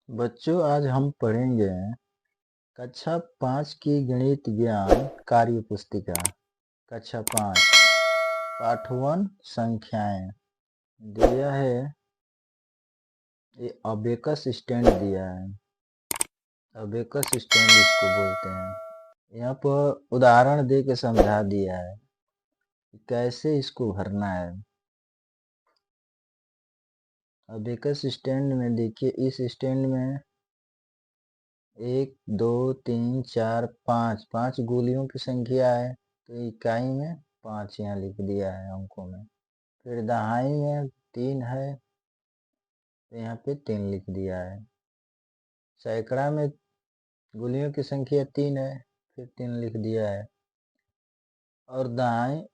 बच्चों, आज हम पढ़ेंगे कक्षा 5 की गणित ज्ञान कार्य पुस्तिका। कक्षा 5 पाठ 1 संख्याएं दिया है। ये अबेकस स्टैंड दिया है। अबेकस स्टैंड इसको बोलते हैं। यहाँ पर उदाहरण दे के समझा दिया है कि कैसे इसको भरना है। अबेकस स्टैंड में देखिए, इस स्टैंड में 1 2 3 4 5 5 गोलियों की संख्या है, तो इकाई में 5 यहाँ लिख दिया है अंकों में। फिर दहाई में 3 है, तो यहाँ पे 3 लिख दिया है। सैकड़ा में गोलियों की संख्या 3 है, फिर 3 लिख दिया है। और दहाई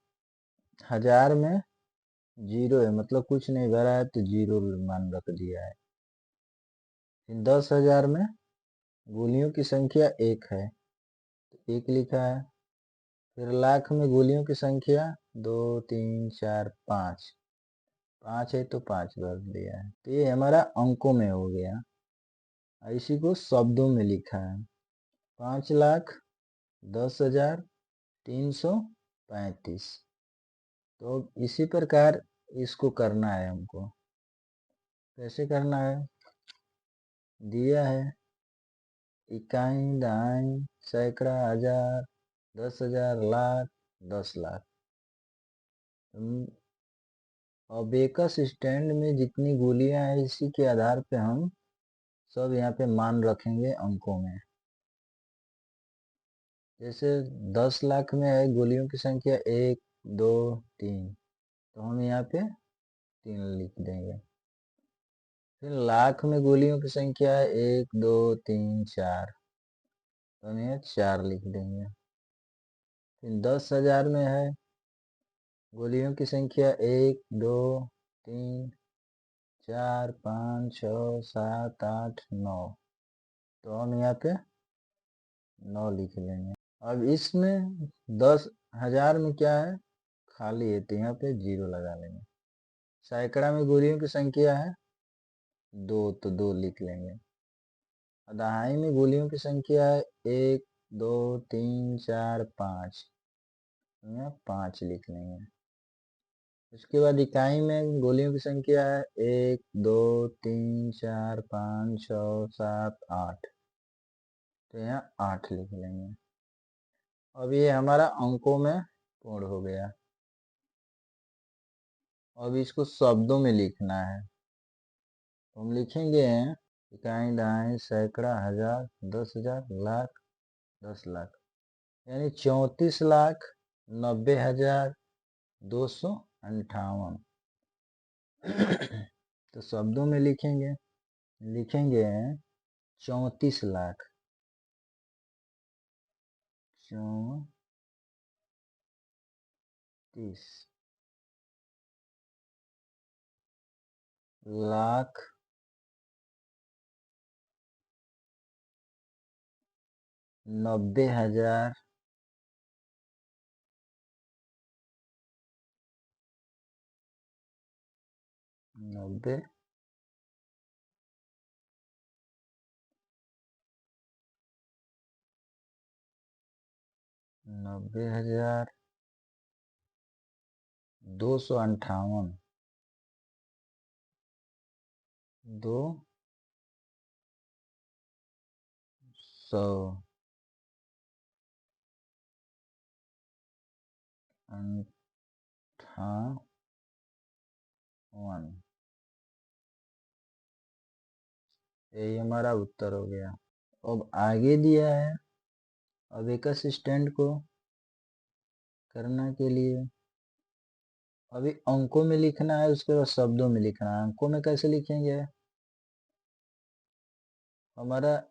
1000 में 0 है, मतलब कुछ नहीं भरा है तो 0 मान रख दिया है। फिर 10,000 में गोलियों की संख्या 1 है, तो 1 लिखा है। फिर लाख में गोलियों की संख्या 2 3 4 5 5 है, तो 5 भर दिया है। तो ये हमारा अंकों में हो गया। इसी को शब्दों में लिखा है 5,10,335। तो इसी प्रकार इसको करना है हमको। कैसे करना है? दिया है इकाई, दहाई, सैकड़ा, 1000, 10,000, लाख, 10 लाख। अबेकस स्टैंड में जितनी गोलियां हैं, इसी के आधार पे हम सब यहाँ पे मान रखेंगे अंकों में। जैसे 10 लाख में है गोलियों की संख्या 1 2 3, तो हम यहाँ पे 3 लिख देंगे। फिर लाख में गोलियों की संख्या है 1 2 3 4, तो हम यहाँ 4 लिख देंगे। फिर 10,000 में है गोलियों की संख्या 1 2 3 4 5 6 7 8 9, तो हम यहाँ पे 9 लिख लेंगे। अब इसमें 10,000 में क्या है, खाली है, तो यहाँ पे 0 लगा लेंगे। सैकड़ा में गोलियों की संख्या है 2, तो 2 लिख लेंगे। दहाई में गोलियों की संख्या है 1 2 3 4 5, यहाँ 5 लिख लेंगे। उसके बाद इकाई में गोलियों की संख्या है 1 2 3 4 5 6 7 8, तो यहाँ 8 लिख लेंगे। अब ये हमारा अंकों में पूर्ण हो गया। अब इसको शब्दों में लिखना है। हम लिखेंगे इकाई, दहाई, सैकड़ा, 1000, 10,000, लाख, 10 लाख, यानी 34,90,258। तो शब्दों में लिखेंगे 34 लाख, 34 लाख 90,000 90 90,258 258। यही हमारा उत्तर हो गया। अब आगे दिया है अबेकस स्टैंड को करने के लिए। अभी अंकों में लिखना है, उसके बाद शब्दों में लिखना है। अंकों में कैसे लिखेंगे? हमारा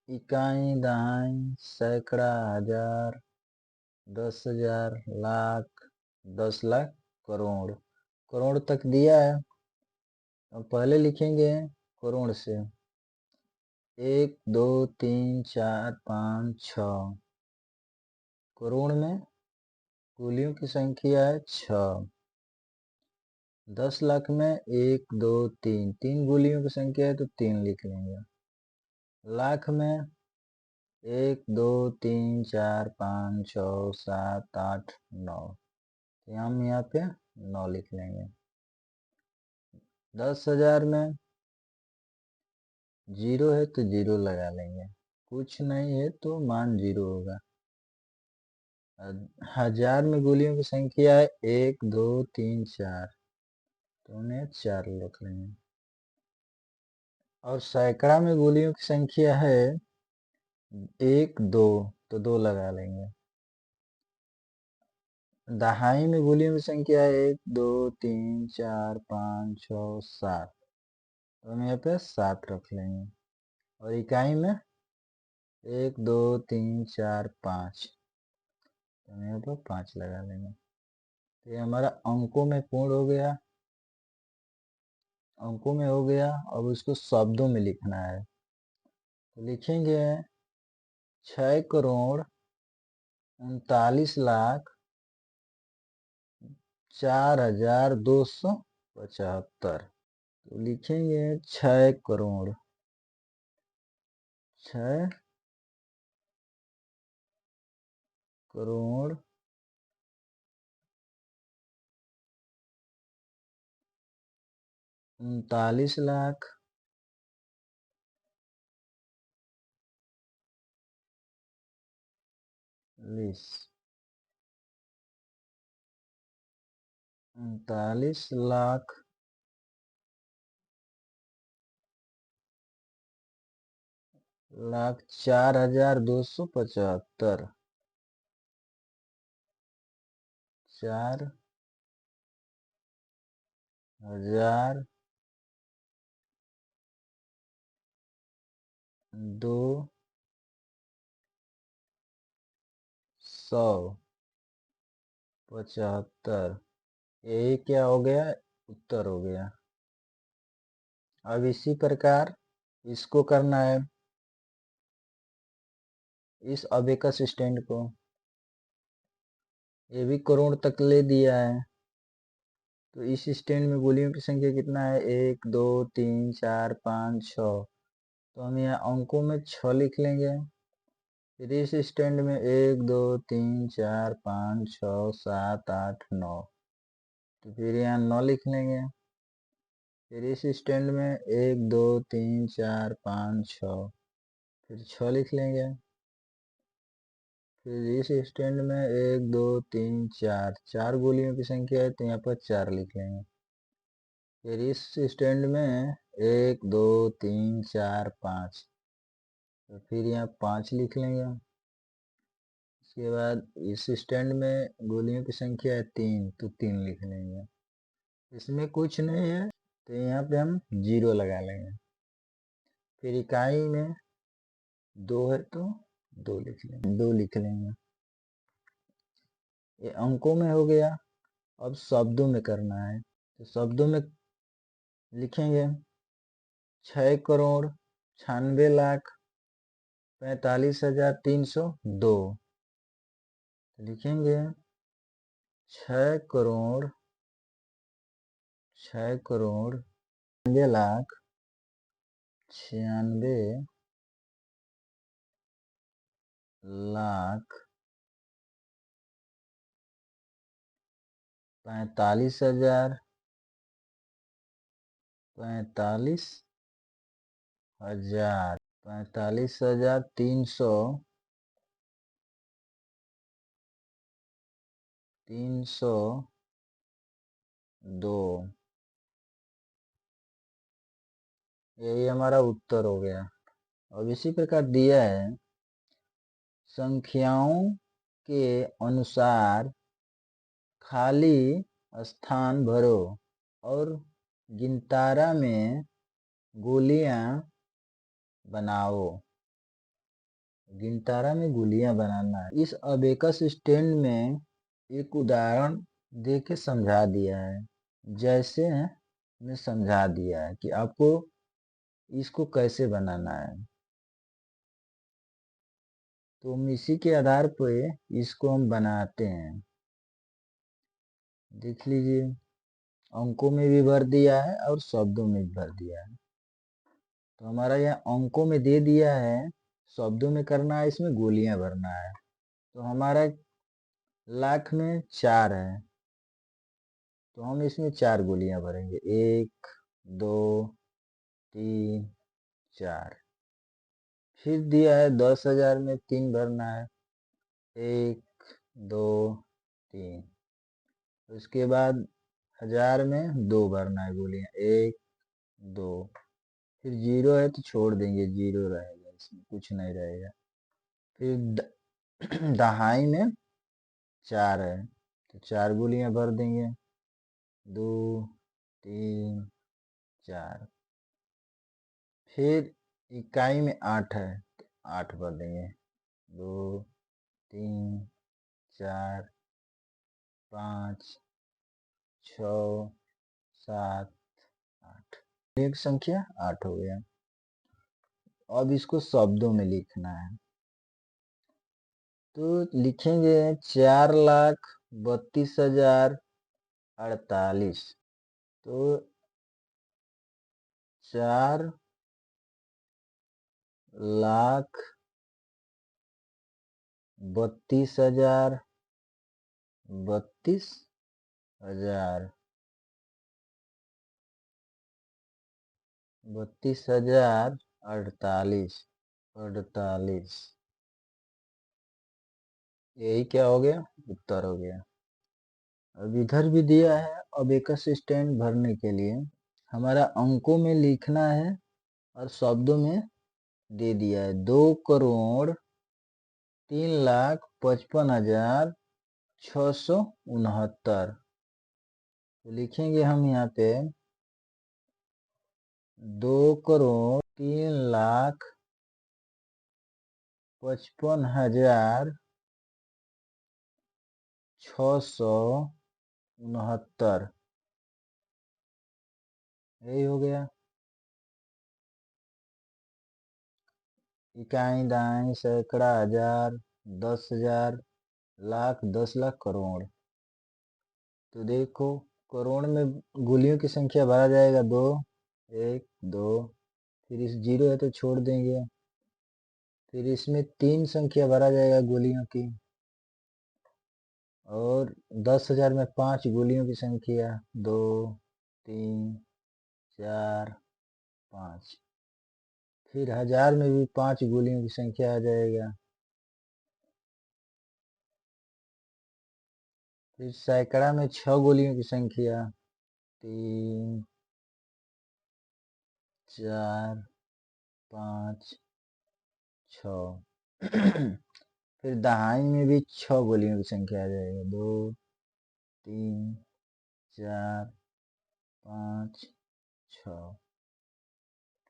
इकाई, दहाई, सैकड़ा, 1000, 10,000, लाख, 10 लाख, करोड़। करोड़ तक दिया है। अब पहले लिखेंगे करोड़ से 1 2 3 4 5 6। करोड़ में गोलियों की संख्या है 6। 10 लाख में 1 2 3 गोलियों की संख्या है, तो 3 लिख लेंगे। लाख में 1 2 3 4 5 6 7 8 9, तो हम यहाँ पे 9 लिख लेंगे। 10,000 में 0 है तो 0 लगा लेंगे, कुछ नहीं है तो मान 0 होगा। 1000 में गोलियों की संख्या है 1 2 3 4, तो उन्हें 4 लिख लेंगे। और सैकड़ा में गोलियों की संख्या है 1 2, तो 2 लगा लेंगे। दहाई में गोलियों की संख्या है 1 2 3 4 5 6 7, तो हम यहाँ पे 7 रख लेंगे। और इकाई में 1 2 3 4 5, तो हम यहाँ पर 5 लगा लेंगे। तो ये हमारा अंकों में पूर्ण हो गया, अंकों में हो गया। अब उसको शब्दों में लिखना है, तो लिखेंगे 6,39,04,275। तो लिखेंगे 6 करोड़ 39,40,39,39,40, 4,275, 4,275, यही क्या हो गया, उत्तर हो गया। अब इसी प्रकार इसको करना है, इस अबेकस स्टैंड को, ये भी करोड़ तक ले दिया है। तो इस स्टैंड में गोलियों की संख्या कितना है, 1 2 3 4 5 6, तो हम यहाँ अंकों में 6 लिख लेंगे। फिर इस स्टैंड में 1 2 3 4 5 6 7 8 9, तो फिर यहाँ 9 लिख लेंगे। फिर इस स्टैंड में 1 2 3 4 5 6, फिर 6 लिख लेंगे। फिर इस स्टैंड में 1 2 3 4, 4 गोलियों की संख्या है तो यहाँ पर 4 लिख लेंगे। फिर इस स्टैंड में 1 2 3 4 5, तो फिर यहाँ 5 लिख लेंगे। इसके बाद इस स्टैंड में गोलियों की संख्या है 3, तो 3 लिख लेंगे। इसमें कुछ नहीं है तो यहाँ पे हम 0 लगा लेंगे। फिर इकाई में 2 है तो 2 लिख लेंगे, 2 लिख लेंगे। ये अंकों में हो गया। अब शब्दों में करना है, तो शब्दों में लिखेंगे 6,96,45,302, लिखेंगे 6 करोड़ 96,96,96,45,000 45,302, यही हमारा उत्तर हो गया। अब इसी प्रकार दिया है संख्याओं के अनुसार खाली स्थान भरो और गिनतारा में गोलियां बनाओ। गिनतारा में गोलियां बनाना है। इस अबेकस स्टैंड में एक उदाहरण दे के समझा दिया है, जैसे मैं समझा दिया है कि आपको इसको कैसे बनाना है। तो हम इसी के आधार पर इसको हम बनाते हैं। देख लीजिए, अंकों में भी भर दिया है और शब्दों में भी भर दिया है। तो हमारा यहाँ अंकों में दे दिया है, शब्दों में करना है, इसमें गोलियां भरना है। तो हमारा लाख में 4 है, तो हम इसमें 4 गोलियां भरेंगे। 1 2 3 4। फिर दिया है 10,000 में 3 भरना है। 1 2 3। उसके बाद 1000 में 2 भरना है गोलियां। 1 2। फिर 0 है तो छोड़ देंगे, 0 रहेगा, इसमें कुछ नहीं रहेगा। फिर दहाई में 4 है, तो 4 गोलियां भर देंगे। 2 3 4। फिर इकाई में 8 है, तो 8 भर देंगे। 2 3 4 5 6 7 8। एक संख्या 8 हो गया। अब इसको शब्दों में लिखना है, तो लिखेंगे 4,32,048। तो 4,32,000 32,000 32,048। यही क्या हो गया, उत्तर हो गया। अब इधर भी दिया है अबेकस स्टैंड भरने के लिए। हमारा अंकों में लिखना है और शब्दों में दे दिया है 2,03,55,669। तो लिखेंगे हम यहाँ पे 2,03,55,669। यही हो गया। इकाई, दहाई, सैकड़ा, हजार, 10,000, लाख, 10 लाख, करोड़। तो देखो करोड़ में गोलियों की संख्या भरा जाएगा 2, 1 2। फिर इस 0 है तो छोड़ देंगे। फिर इसमें 3 संख्या भरा जाएगा गोलियों की, और 10,000 में 5 गोलियों की संख्या 2 3 4 5। फिर 1000 में भी 5 गोलियों की संख्या आ जाएगा। फिर सैकड़ा में 6 गोलियों की संख्या 3 4 5 6। फिर दहाई में भी 6 गोलियों की संख्या आ जाएगा 2 3 4 5 6।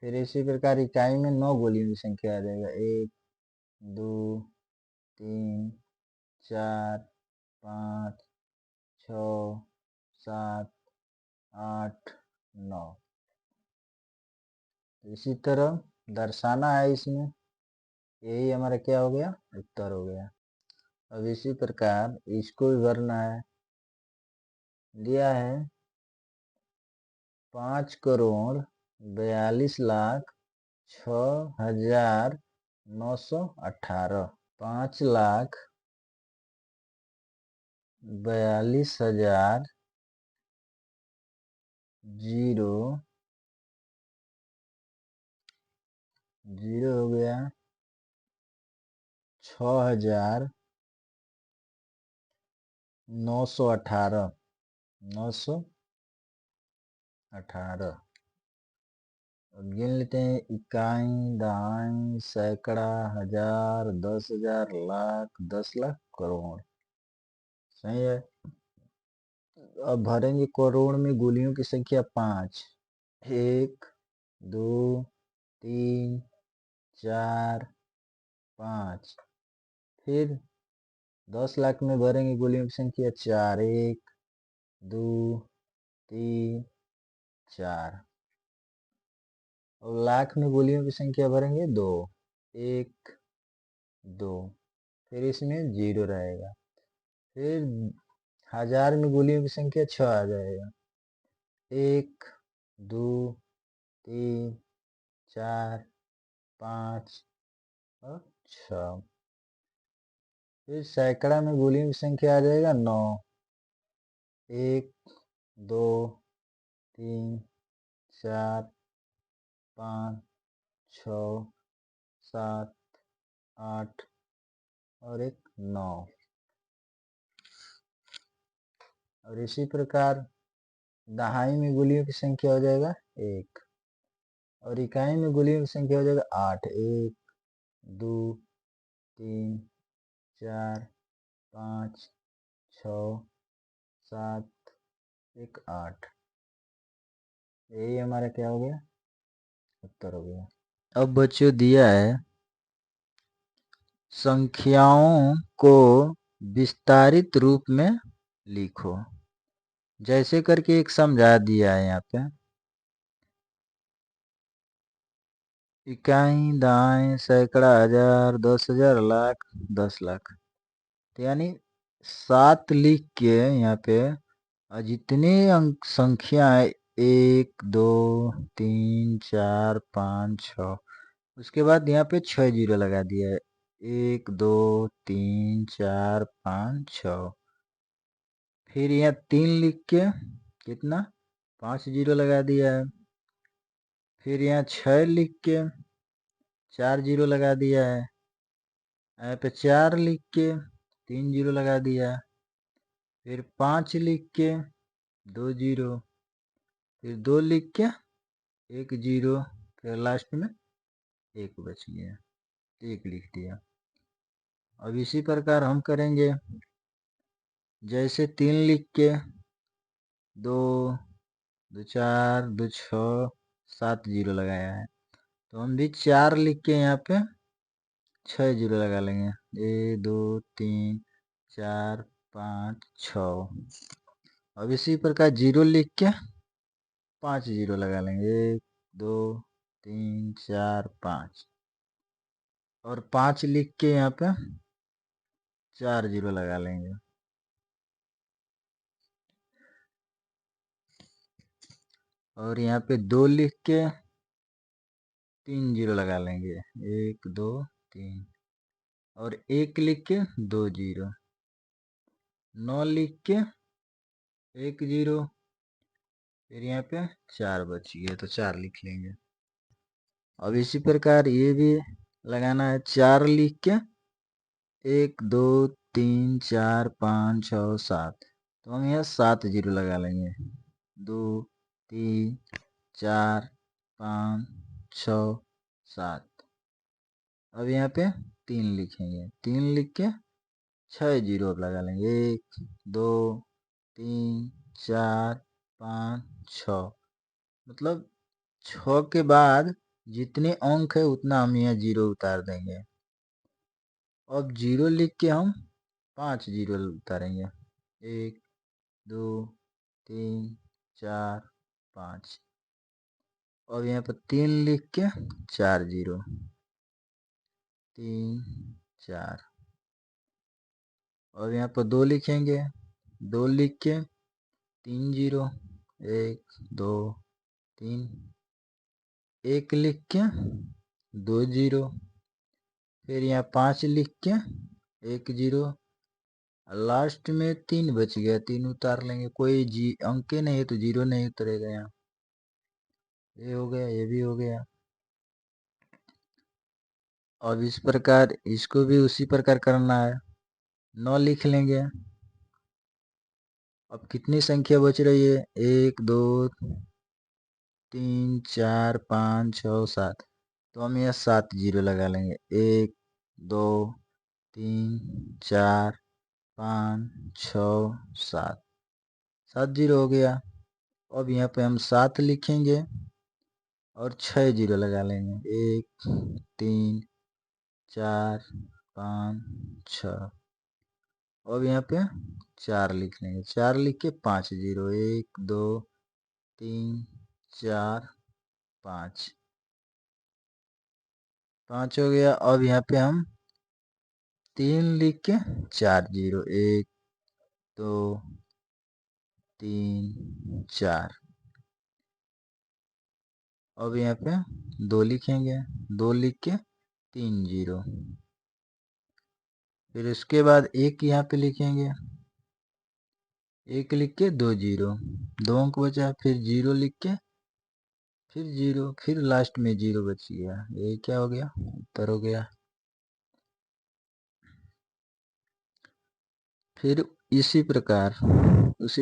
फिर इसी प्रकार इकाई में 9 गोलियों की संख्या आ जाएगा 1 2 3 4 5 6 7 8 9। इसी तरह दर्शाना है इसमें, यही हमारा क्या हो गया, उत्तर हो गया। अब इसी प्रकार इसको भी भरना है। दिया है 5,42,06,918। 5,42,000 जीरो जीरो हो गया। 6,918 918। अब गिन लेते हैं इकाई, दहाई, सैकड़ा, हजार, 10,000, लाख, 10 लाख, करोड़। सही है। अब भरेंगे करोड़ में गोलियों की संख्या 5। 1 2 3 4 5। फिर 10 लाख में भरेंगे गोलियों की संख्या 4। 1 2 3 4। और लाख में गोलियों की संख्या भरेंगे 2। 1 2। फिर इसमें 0 रहेगा। फिर 1000 में गोलियों की संख्या 6 आ जाएगा। 1 2 3 4, 5 और 6। फिर सैकड़ा में गोलियों की संख्या आ जाएगा 9। 1, 2, 3, 4, 5, 6, 7, 8 और एक 9। और इसी प्रकार दहाई में गोलियों की संख्या हो जाएगा 1। और इकाई में गोलियों की संख्या हो जाएगा 8। 1, 2, 3, 4, 5, 6, 7, एक 8। यही हमारा क्या हो गया, उत्तर हो गया। अब बच्चों दिया है संख्याओं को विस्तारित रूप में लिखो। जैसे करके एक समझा दिया है यहाँ पे। इकाई, दहाई, सैकड़ा, हजार, 10,000, लाख, 10 लाख। तो यानी 7 लिख के यहाँ पे जितने अंक संख्या है 1, 2, 3, 4, 5, 6, उसके बाद यहाँ पे 6 जीरो लगा दिया है। 1, 2, 3, 4, 5, 6। फिर यहाँ 3 लिख के कितना 5 जीरो लगा दिया है। फिर यहाँ 6 लिख के 4 जीरो लगा दिया है। यहाँ पे 4 लिख के 3 जीरो लगा दिया। फिर 5 लिख के 2 जीरो। फिर 2 लिख के 1 जीरो। फिर लास्ट में 1 बच गया, 1 लिख दिया। अब इसी प्रकार हम करेंगे। जैसे 3 लिख के 2, 2, 4, 2, 6, 7 जीरो लगाया है, तो हम भी 4 लिख के यहाँ पे 6 जीरो लगा लेंगे। 1, 2, 3, 4, 5, 6। अब इसी प्रकार 0 लिख के 5 जीरो लगा लेंगे। 1, 2, 3, 4, 5। और 5 लिख के यहाँ पे 4 जीरो लगा लेंगे। और यहाँ पे 2 लिख के 3 जीरो लगा लेंगे। 1, 2, 3। और 1 लिख के 2 जीरो। 9 लिख के 1 जीरो। फिर यहाँ पे 4 बच गए, तो 4 लिख लेंगे। अब इसी प्रकार ये भी लगाना है। 4 लिख के 1, 2, 3, 4, 5, 6, 7। तो हम यहाँ 7 जीरो लगा लेंगे। 2, 3, 4, 5, 6, 7। अब यहाँ पे 3 लिखेंगे। 3 लिख के 6 जीरो अब लगा लेंगे। 1, 2, 3, 4, 5, 6। मतलब 6 के बाद जितने अंक है उतना हम यहाँ जीरो उतार देंगे। अब जीरो लिख के हम 5 जीरो उतारेंगे। 1, 2, 3, 4, 5। अब यहाँ पर 3 लिख के 4 जीरो। 3, 4। और यहाँ पर 2 लिखेंगे। 2 लिख के 3 जीरो। 1, 2, 3। 1 लिख के 2 जीरो। फिर यहाँ 5 लिख के 1 जीरो। लास्ट में 3 बच गया, 3 उतार लेंगे। कोई अंक नहीं है तो जीरो नहीं उतरेगा यहाँ। ये हो गया, ये भी हो गया। अब इस प्रकार इसको भी उसी प्रकार करना है। 9 लिख लेंगे। अब कितनी संख्या बच रही है? 1, 2, 3, 4, 5, 6, 7। तो हम यहाँ 7 जीरो लगा लेंगे। 1, 2, 3, 4, 5, 6, 7। 7 जीरो हो गया। अब यहाँ पे हम 7 लिखेंगे और 6 जीरो लगा लेंगे। 1, 3, 4, 5, 6। अब यहाँ पे 4 लिख लेंगे। 4 लिख के 5 जीरो। 1, 2, 3, 4, 5। 5 हो गया। अब यहाँ पे हम 3 लिख के 4 जीरो। 1, 2, 3, 4। अब यहाँ पे 2 लिखेंगे, 2 लिख के 3 जीरो, फिर उसके बाद 1 यहाँ पे लिखेंगे, 1 लिख के 2 जीरो, 2 अंक बचा, फिर 0 लिख के फिर 0, फिर लास्ट में 0 बच गया। ये क्या हो गया, उत्तर हो गया। फिर उसी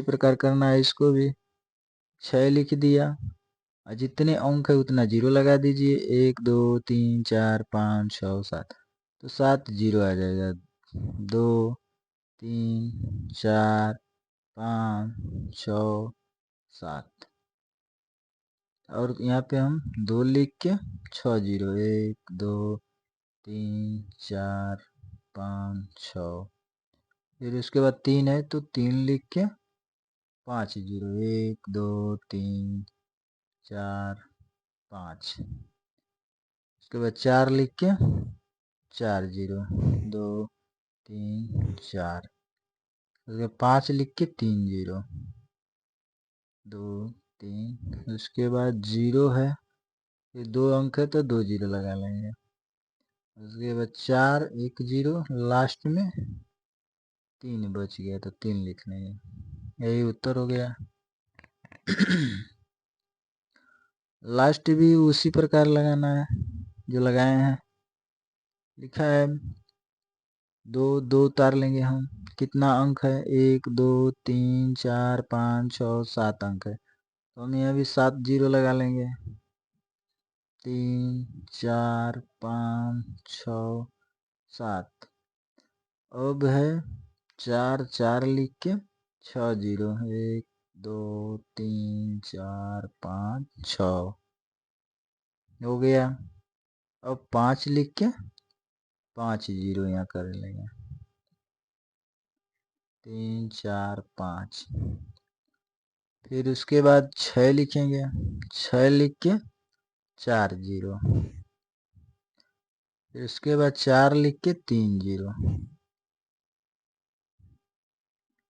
प्रकार करना है इसको भी। 6 लिख दिया और जितने अंक है उतना 0 लगा दीजिए। 1 2 3 4 5 6 7, तो 7 जीरो आ जाएगा। 2 3 4 5 6 7, और यहाँ पे हम 2 लिख के 6 जीरो, 1 2 3 4 5 6, फिर उसके बाद 3 है तो 3 लिख के 5 जीरो, 1 2 3 4 5, उसके बाद 4 लिख के 4 जीरो, 2 3 4, उसके बाद 5 लिख के 3 जीरो, 2 3, उसके बाद 0 है, फिर 2 अंक है तो 2 जीरो लगा लेंगे। उसके बाद 4 1 जीरो, लास्ट में 3 बच गया तो 3 लिख लेंगे। यही उत्तर हो गया। लास्ट भी उसी प्रकार लगाना है जो लगाए हैं। लिखा है 2 2 उतार लेंगे हम। कितना अंक है, 1 2 3 4 5 6 7 अंक है, तो हम यहाँ भी 7 जीरो लगा लेंगे। 3 4 5 6 7, अब है 4 4 लिख के 6 जीरो, 1 2 3 4 5 6 हो गया। अब 5 लिख के 5 जीरो यहाँ कर लेंगे, 3 4 5, फिर उसके बाद 6 लिखेंगे, 6 लिख के 4 जीरो, फिर उसके बाद 4 लिख के 3 जीरो,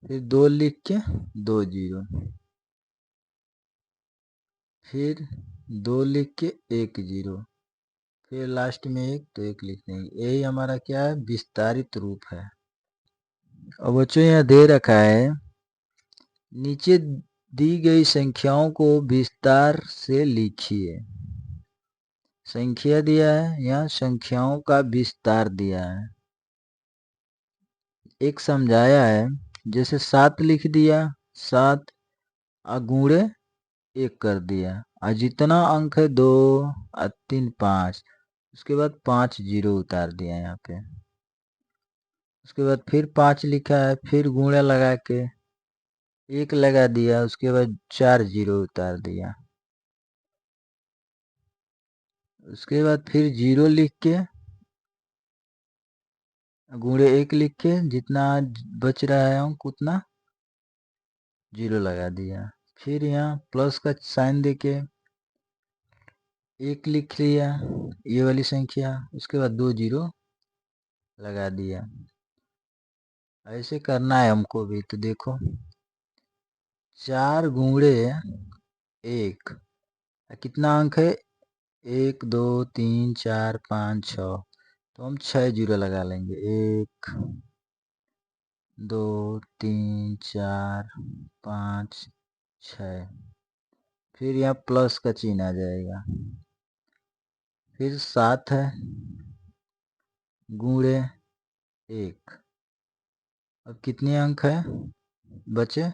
फिर 2 लिख के 2 जीरो, फिर 2 लिख के 1 जीरो, फिर लास्ट में 1 तो 1 लिख देंगे। यही हमारा क्या है, विस्तारित रूप है। अब बच्चों यहाँ दे रखा है, नीचे दी गई संख्याओं को विस्तार से लिखिए। संख्या दिया है, यहाँ संख्याओं का विस्तार दिया है। एक समझाया है, जैसे 7 लिख दिया, 7 गुणे 1 कर दिया, और जितना अंक है 2 और 3 5, उसके बाद 5 जीरो उतार दिया यहाँ पे। उसके बाद फिर 5 लिखा है, फिर गुणा लगा के 1 लगा दिया, उसके बाद 4 जीरो उतार दिया। उसके बाद फिर 0 लिख के गुणे 1 लिख के जितना बच रहा है अंक उतना 0 लगा दिया। फिर यहाँ प्लस का साइन देके 1 लिख लिया, ये वाली संख्या, उसके बाद 2 जीरो लगा दिया। ऐसे करना है हमको भी। तो देखो 4 गुणे 1, कितना अंक है, 1 2 3 4 5 6, तो हम 6 जीरो लगा लेंगे। 1 2 3 4 5 6, फिर यहाँ प्लस का चिन्ह आ जाएगा। फिर 7 है गुणे 1, अब कितने अंक है बचे,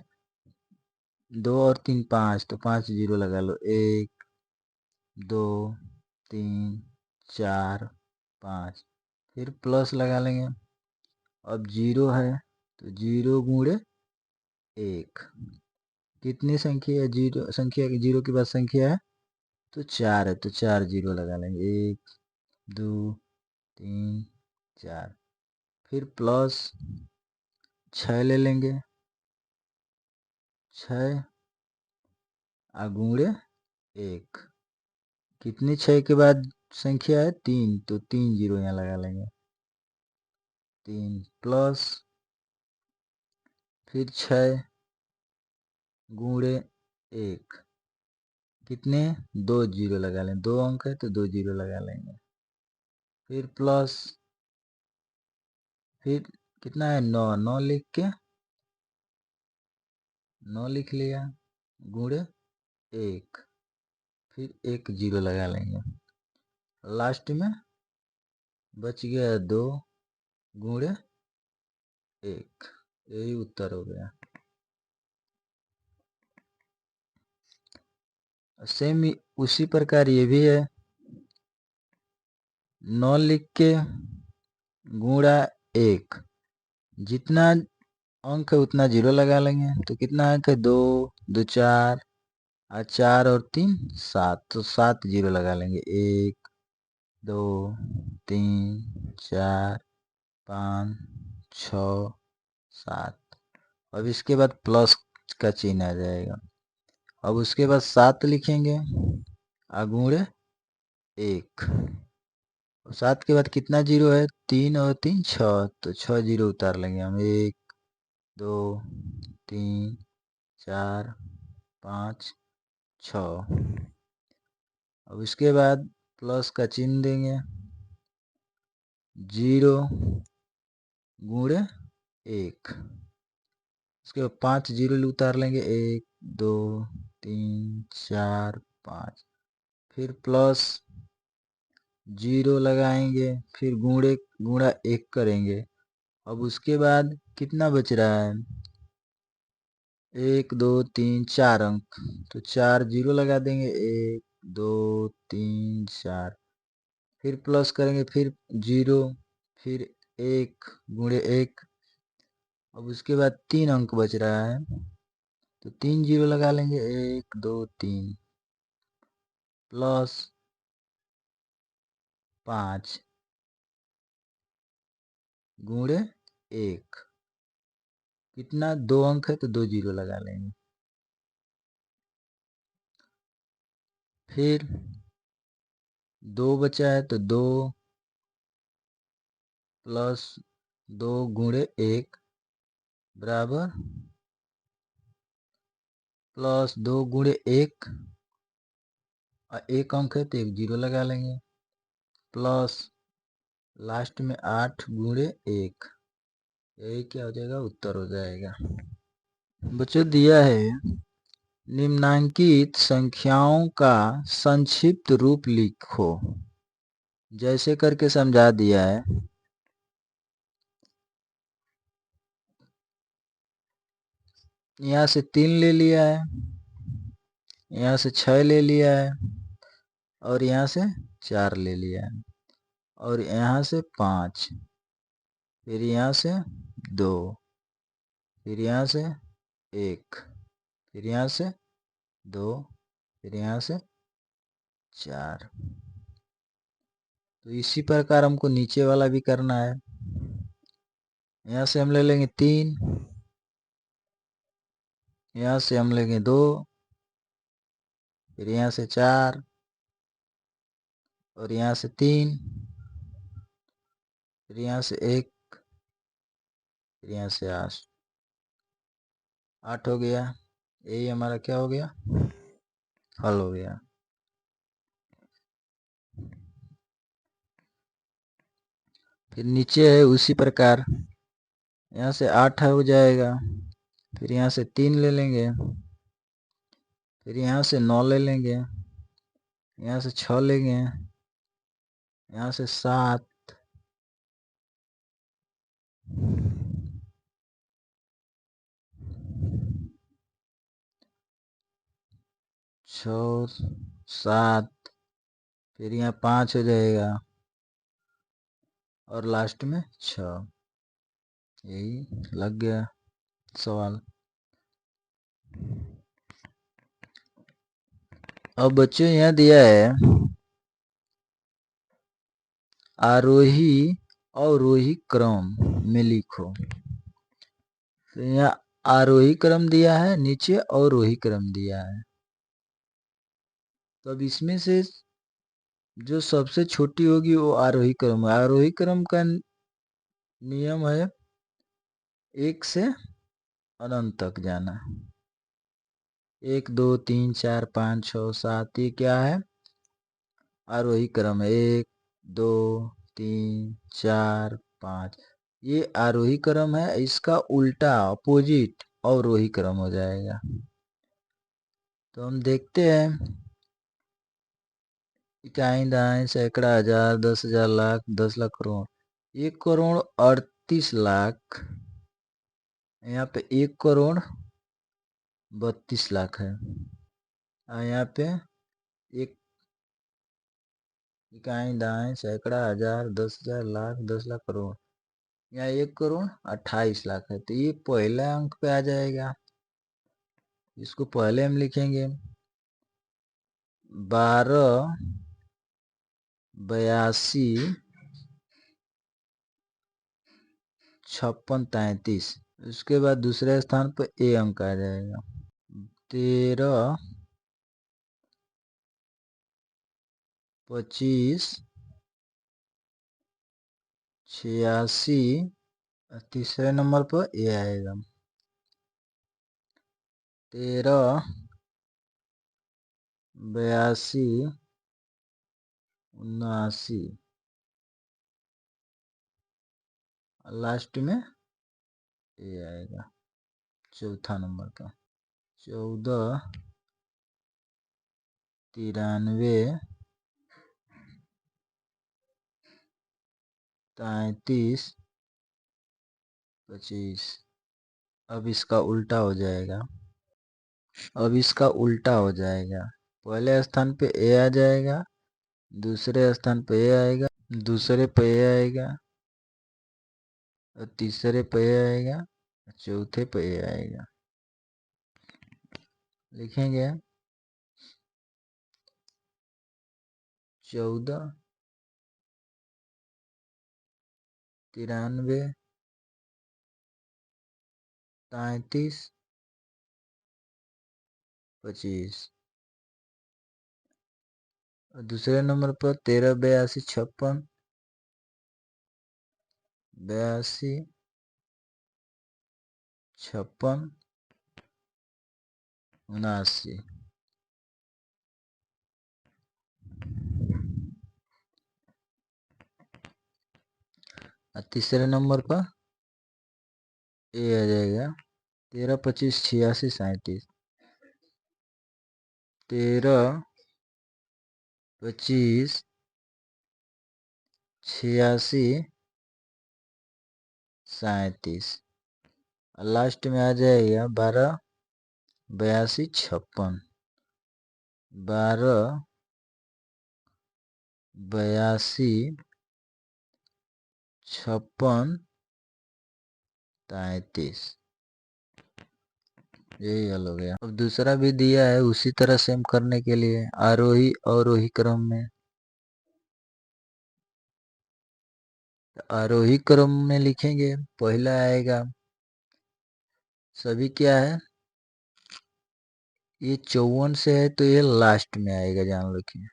2 और 3 5, तो 5 जीरो लगा लो। 1 2 3 4 5, फिर प्लस लगा लेंगे। अब 0 है तो 0 गुणे 1, कितनी संख्या है, जीरो संख्या, 0 के बाद संख्या है तो 4 है, तो 4 जीरो लगा लेंगे। 1 2 3 4, फिर प्लस 6 ले लेंगे, 6 गुणे 1, कितनी 6 के बाद संख्या है 3, तो 3 जीरो यहाँ लगा लेंगे। 3 प्लस फिर 6 गुणे 1, कितने, 2 जीरो लगा लें, 2 अंक है तो 2 जीरो लगा लेंगे। फिर प्लस, फिर कितना है, 9, 9 लिख के 9 लिख लिया, गुणे 1, फिर 1 जीरो लगा लेंगे। लास्ट में बच गया 2 गुणे 1, यही उत्तर हो गया। सेम उसी प्रकार ये भी है, 9 लिख के गुणा 1, जितना अंक है उतना जीरो लगा लेंगे। तो कितना अंक है, 2, 2 4, 4 और 3 7, तो 7 जीरो लगा लेंगे। 1 2 3 4 5 6 7। अब इसके बाद प्लस का चिन्ह आ जाएगा। अब उसके बाद 7 लिखेंगे, गुणे 1। 7 के बाद कितना जीरो है, 3 और 3 6, तो 6 जीरो उतार लेंगे हम। 1 2 3 4 5 6। अब इसके बाद प्लस का चिन्ह देंगे, 0 गुणे 1। उसके बाद 5 जीरो उतार लेंगे, 1 2 3 4 5। फिर प्लस 0 लगाएंगे, फिर गुणा 1 करेंगे। अब उसके बाद कितना बच रहा है, 1 2 3 4 अंक, तो 4 जीरो लगा देंगे, 1 2 3 4। फिर प्लस करेंगे, फिर 0, फिर 1 गुणे 1। अब उसके बाद 3 अंक बच रहा है, तो 3 जीरो लगा लेंगे, 1 2 3 प्लस 5 गुणे 1। कितना, 2 अंक है तो 2 जीरो लगा लेंगे। फिर 2 बचा है तो 2 प्लस 2 गुणे 1 बराबर प्लस 2 गुणे 1, 1 अंक है तो 1 जीरो लगा लेंगे, प्लस लास्ट में 8 गुणे 1, यही क्या हो जाएगा, उत्तर हो जाएगा। बच्चों दिया है, निम्नांकित संख्याओं का संक्षिप्त रूप लिखो। जैसे करके समझा दिया है। यहाँ से 3 ले लिया है, यहाँ से 6 ले लिया है, और यहाँ से 4 ले लिया है, और यहाँ से 5, फिर यहाँ से 2, फिर यहाँ से 1, फिर यहाँ से 2, फिर यहाँ से 4। तो इसी प्रकार हमको नीचे वाला भी करना है। यहाँ से हम ले लेंगे 3, यहाँ से हम लेंगे 2, फिर यहाँ से 4, और यहाँ से 3, फिर यहाँ से 1, फिर यहाँ से 8 हो गया। यही हमारा क्या हो गया, हल हो गया। फिर नीचे है उसी प्रकार, यहाँ से 8 हो जाएगा, फिर यहाँ से 3 ले लेंगे, फिर यहाँ से 9 ले लेंगे, यहाँ से 6 लेंगे, यहाँ से 7, 6 7, फिर यहाँ 5 हो जाएगा, और लास्ट में 6। यही लग गया सवाल। अब बच्चों यहाँ दिया है, आरोही अवरोही क्रम में लिखो। तो यहाँ आरोही क्रम दिया है, नीचे अवरोही क्रम दिया है। तो अब इसमें से जो सबसे छोटी होगी वो आरोही क्रम है। आरोही क्रम का नियम है 1 से अनंत तक जाना। 1 2 3 4 5 6 7, ये क्या है? आरोही क्रम है। 1 2 3 4 5, ये आरोही क्रम है। इसका उल्टा अपोजिट अवरोही क्रम हो जाएगा। तो हम देखते हैं, इकाई दाएं सैकड़ा हजार 10,000 लाख 10 लाख करोड़। 1,38,00,000, यहाँ पे 1,32,00,000 है। और यहाँ पे एक इकाई दाएं सैकड़ा हजार 10,000 लाख 10 लाख करोड़, यहाँ 1,28,00,000 है। तो ये पहले अंक पे आ जाएगा। इसको पहले हम लिखेंगे 12, 82, 56, 33। उसके बाद दूसरे स्थान पर ए अंक आ जाएगा 13, 25, 86। तीसरे नंबर पर ए आएगा 13, 82, 79। लास्ट में ए आएगा चौथा नंबर का 14, 93, 33, 25। अब इसका उल्टा हो जाएगा। पहले स्थान पे ए आ जाएगा, दूसरे स्थान पे ए आएगा, दूसरे पे ए आएगा, और तीसरे पे ए आएगा, चौथे पे ए आएगा। लिखेंगे 14, 93, 33, 25। और दूसरे नंबर पर 13, 82, 56, 82, 56, 79। और तीसरे नंबर पर ए आ जाएगा 13, 25, 86, 37। 13, 25, 86, 37। लास्ट में आ जाएगा 12, 82, 56। 12, 82, 56, 33। यही हल हो गया। अब दूसरा भी दिया है उसी तरह से हम करने के लिए आरोही अवरोही क्रम में। आरोही क्रम में लिखेंगे, पहला आएगा, सभी क्या है, ये 54 से है तो ये लास्ट में आएगा, जान रखिए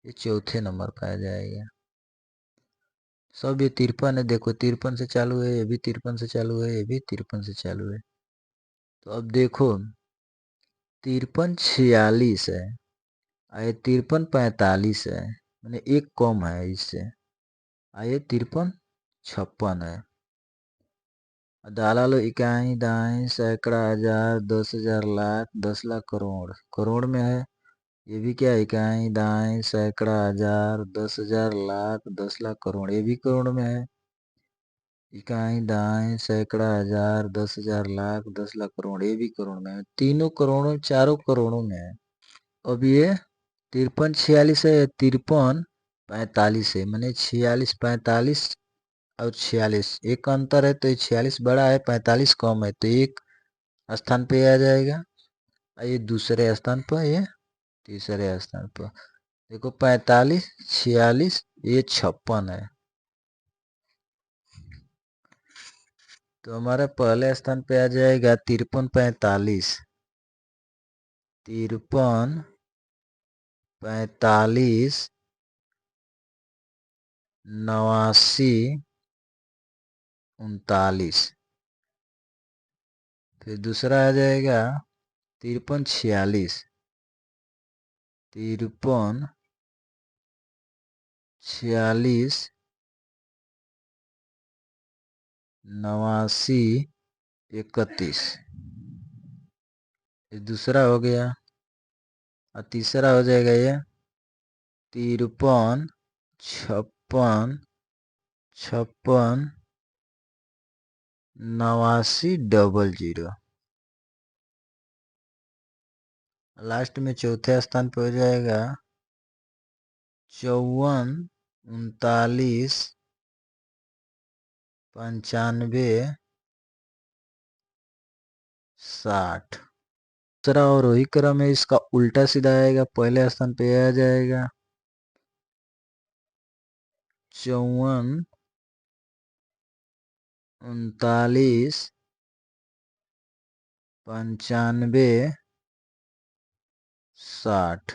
ये चौथे नंबर पर आ जाएगा। सब ये 53 है, देखो 53 से चालू है, ये भी 53 से चालू है, ये भी 53 से चालू है। तो अब देखो 53, 46 है, आए 53, 45 है, मैंने एक कम है इससे, आइए 53, 56 है। डाला लो इकाई दाएं सैकड़ा हजार 10,000 लाख 10 लाख करोड़, करोड़ में है। ये भी क्या, इकाई दाएं सैकड़ा हजार 10,000 लाख 10 लाख करोड़, ये भी करोड़ में है। इकाई दाएं सैकड़ा हजार 10,000 लाख 10 लाख करोड़, ये भी करोड़ में है। तीनों करोड़ों, चारों करोड़ों में है। अब ये 53, 46 है, 53, 45 है, मैंने 46, 45 और 46 एक अंतर है, तो ये 46 बड़ा है, 45 कम है, तो एक स्थान पे आ जाएगा। ये दूसरे स्थान पर, ये तीसरे स्थान पर। देखो 45, 46, ये 56 है। तो हमारे पहले स्थान पे आ जाएगा 53, 45, 53, 45, 89, 39। फिर दूसरा आ जाएगा 5346 5346 8931। ये दूसरा हो गया और तीसरा हो जाएगा ये 5356 56 8900। लास्ट में चौथे स्थान पे हो जाएगा 54 39 55 60। दूसरा और वही क्रम है, इसका उल्टा सीधा आएगा, पहले स्थान पे आ जाएगा 54 39 95 60।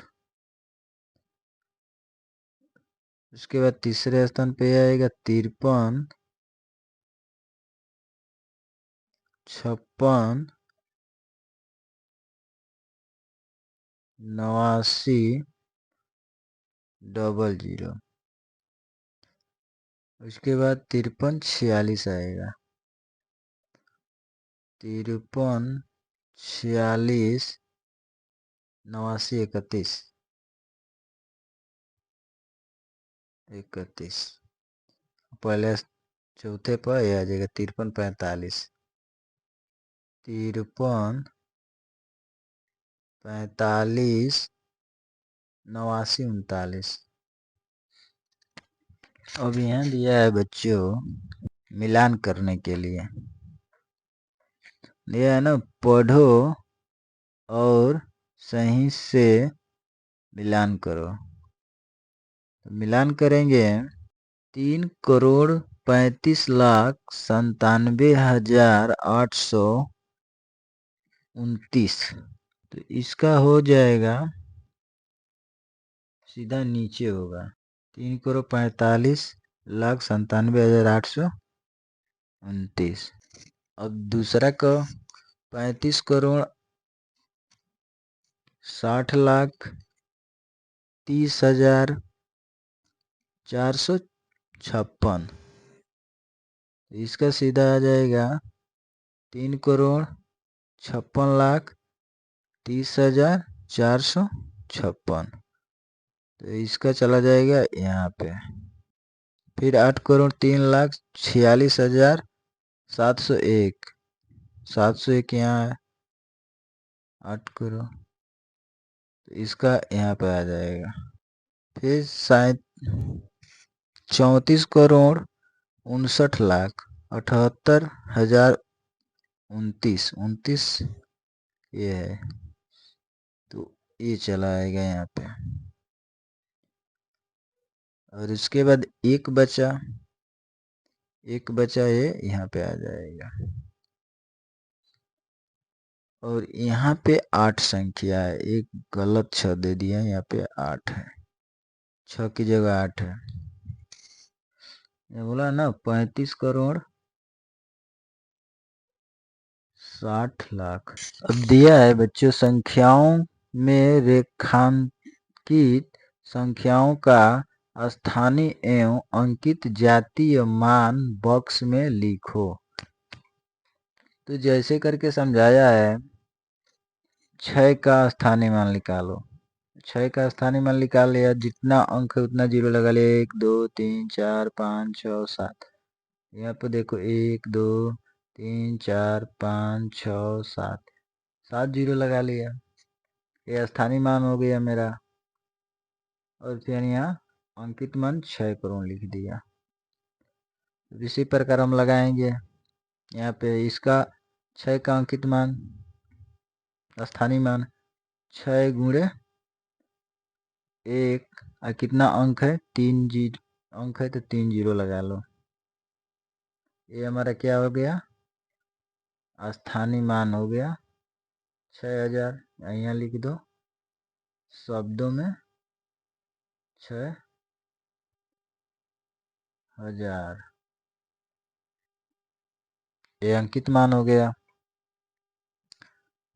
उसके बाद तीसरे स्थान पे आएगा 53 56 8900। उसके बाद 53 46 आएगा 53 46 89 31। पहले चौथे पर यह आ जाएगा 53 45 53 45 89 39। अब यहाँ दिया है बच्चों मिलान करने के लिए, दिया है ना, पढ़ो और सही से मिलान करो। तो मिलान करेंगे 3,35,97,829। तो इसका हो जाएगा सीधा नीचे होगा 3,45,97,829। अब दूसरा का 35,60,30,456। इसका सीधा आ जाएगा 3,56,30,456। तो इसका चला जाएगा यहाँ पे। फिर 8,03,46,701 701 यहाँ है 8 करोड़, तो इसका यहाँ पे आ जाएगा। फिर 34,59,78,029 ये है, तो ये चला आएगा यहाँ पे। और इसके बाद एक बचा ये यहाँ पे आ जाएगा। और यहाँ पे 8 संख्या है, एक गलत 6 दे दिया, यहाँ पे 8 है, 6 की जगह 8 है। ये बोला ना 35,60,00,000। अब दिया है बच्चों संख्याओं में रेखांकित संख्याओं का स्थानीय एवं अंकित जातीय मान बॉक्स में लिखो। तो जैसे करके समझाया है, 6 का स्थानीय मान निकालो। 6 का स्थानीय मान निकाल लिया, जितना अंक है उतना जीरो लगा लिया, 1 2 3 4 5 6 7। यहाँ पे देखो 1 2 3 4 5 6 7, 7 जीरो लगा लिया, ये स्थानीय मान हो गया मेरा। और फिर यहाँ अंकित मान 6 करोड़ लिख दिया। इसी प्रकार हम लगाएंगे यहाँ पे इसका 6 का अंकित मान स्थानीय मान 6 गुणे 1, कितना अंक है 3 जीरो अंक है, तो 3 जीरो लगा लो। ये हमारा क्या हो गया, स्थानीय मान हो गया 6,000। यहाँ लिख दो शब्दों में 6,000, ये अंकित मान हो गया।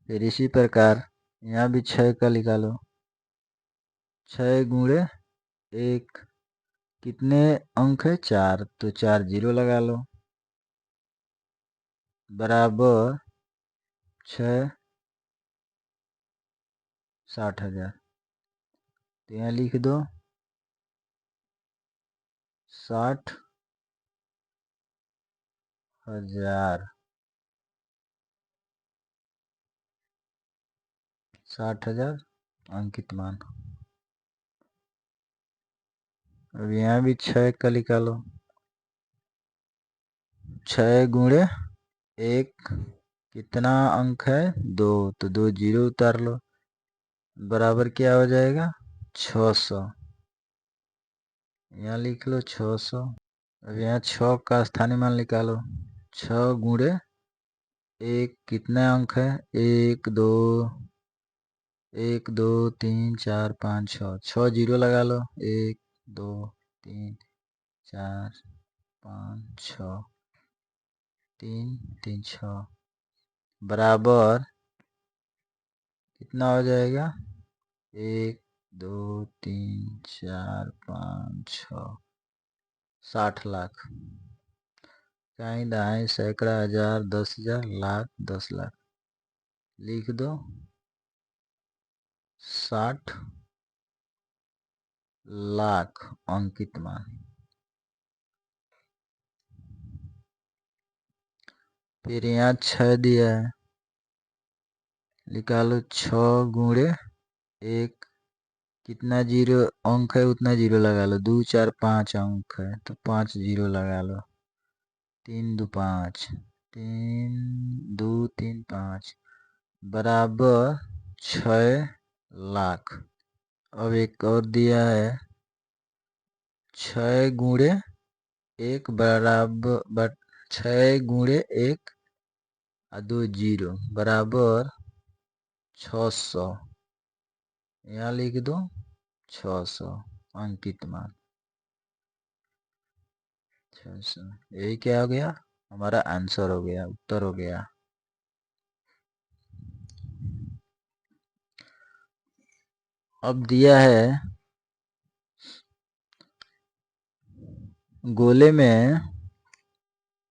फिर इसी प्रकार यहाँ भी 6 का निकालो। 6 गुणे 1 कितने अंक है? 4, तो 4 जीरो लगा लो, बराबर 6 60,000। तो यहाँ लिख दो 60,000। 60,000 अंकित मान। अब यहाँ भी 6 का निकालो। 6 गुणे 1 कितना अंक है? 2, तो 2 जीरो उतार लो, बराबर क्या हो जाएगा? 600। यहाँ लिख लो 600। अब यहाँ 6 का स्थानीय मान निकालो। 6 गुणे 1 कितने अंक है? 1 2 1 2 3 4 5 6, 6 जीरो लगा लो। 1 2 3 4 5 6, 3 3 6, बराबर कितना हो जाएगा? 1 2 3 4 5 6, 60 लाख। कहीं दाएं सैकड़ा, हजार, 10,000, लाख, 10 लाख लिख दो। 60 लाख अंकित मान। फिर यहाँ 6 दिया है, निकालो। 6 गुणे 1 कितना जीरो अंक है? उतना जीरो लगा लो। 2 4 5 अंक है, तो 5 जीरो लगा लो। 3 2 5, 3 2 3 5, बराबर 6 लाख। अब एक और दिया है, 6 गुणे 1 बराबर 6 गुणे 1 और 2 जीरो, बराबर 600। यहाँ लिख दो 600 अंकित मान। 600, यही क्या हो गया? हमारा आंसर हो गया, उत्तर हो गया। अब दिया है गोले में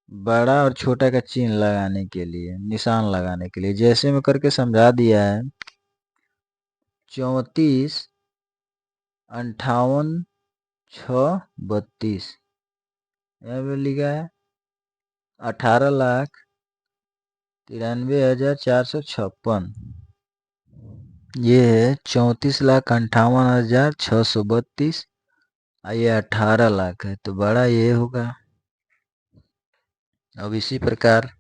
बड़ा और छोटा का चिन्ह लगाने के लिए, निशान लगाने के लिए, जैसे मैं करके समझा दिया है। 34 58 6 32, यहाँ पे लिखा है 18,93,456। ये है 34,58,632, ये 18 लाख है, तो बड़ा ये होगा। अब इसी प्रकार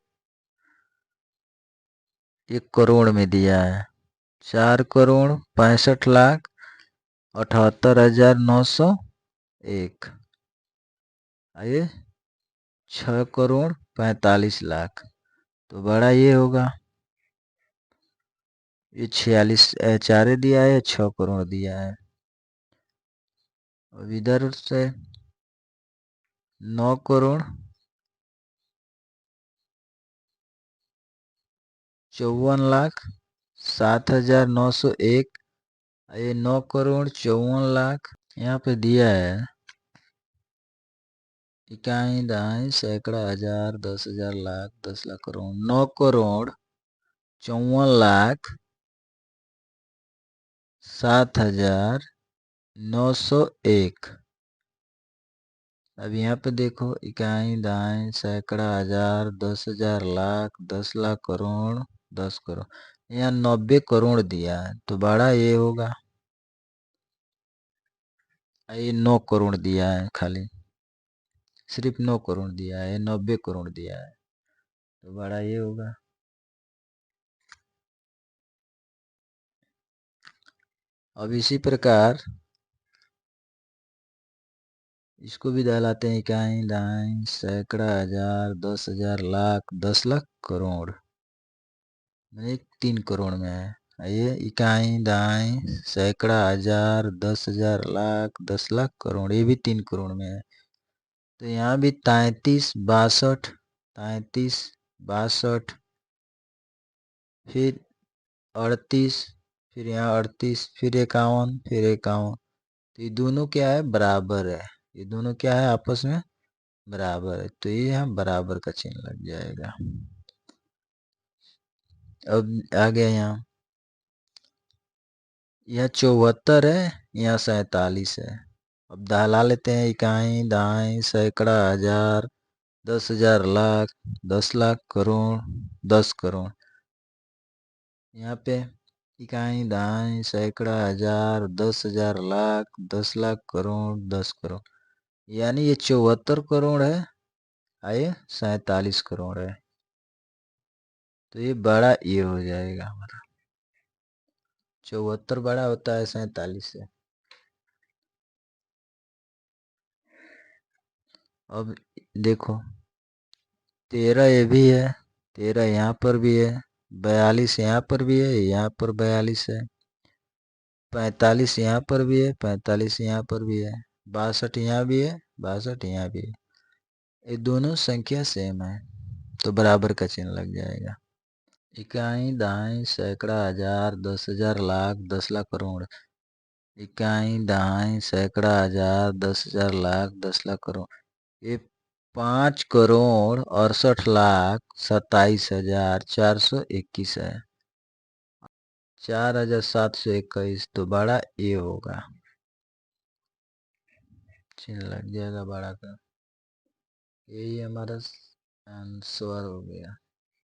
1 करोड़ में दिया है 4,65,78,901, ये 6,45 लाख, तो बड़ा ये होगा। ये 46 4 दिया है, 6 करोड़ दिया है। अब इधर से 9 करोड़ 54,07,901, ये 9 करोड़ 54 लाख। यहाँ पे दिया है इकाई, दाई, सैकड़ा, हजार, 10,000, लाख, 10 लाख, करोड़। 9 करोड़ 54 लाख 7,901। अब यहाँ पे देखो, इकाई, दाई, सैकड़ा, हजार, 10,000, लाख, 10 लाख, करोड़, 10 करोड़। यहाँ 90 करोड़ दिया है, तो बड़ा ये होगा। ये 9 करोड़ दिया है, खाली सिर्फ 9 करोड़ दिया है, 90 करोड़ दिया है, तो बड़ा ये होगा। अब इसी प्रकार इसको भी दहलाते हैं, इकाई, दाई, सैकड़ा, हजार, 10,000, लाख, 10 लाख, करोड़। 3 करोड़ में है ये, इकाई, दाई, सैकड़ा, हजार, 10,000, लाख, 10 लाख, करोड़, ये भी 3 करोड़ में है। तो यहाँ भी 33 62, 33 62, फिर 38, फिर यहाँ 38, फिर 51, फिर 51। तो ये दोनों क्या है, बराबर है। ये दोनों क्या है, आपस में बराबर है, तो ये यहाँ बराबर का चिन्ह लग जाएगा। अब आ गया यहाँ 74 है, यहाँ 47 है। अब दहला लेते हैं, इकाई, दहाई, सैकड़ा, हजार, 10,000, लाख, 10 लाख, करोड़, 10 करोड़। यहाँ पे इकाई, दहाई, सैकड़ा, हजार, 10,000, लाख, 10 लाख, करोड़, 10 करोड़। यानी ये 74 करोड़ है, ये 47 करोड़ है। तो ये बड़ा ये हो जाएगा हमारा। 74 बड़ा होता है 47 से। अब देखो 13 ये भी है, 13 यहाँ पर भी है, 42 यहाँ पर भी है, यहाँ पर 42 है, 45 यहाँ पर भी है, 45 यहाँ पर भी है, 62 यहाँ भी है, 62 यहाँ भी है। ये दोनों संख्या सेम है, तो बराबर का चिन्ह लग जाएगा। इकाई, दहाई, सैकड़ा, हजार, 10,000, लाख, 10 लाख, करोड़। इकाई, दहाई, सैकड़ा, हजार, 10,000, लाख, 10 लाख, करोड़। ये 5,68,27,421 है। 4,721, तो बड़ा ये होगा, चिन्ह लग जाएगा बड़ा का। यही हमारा आंसर हो गया।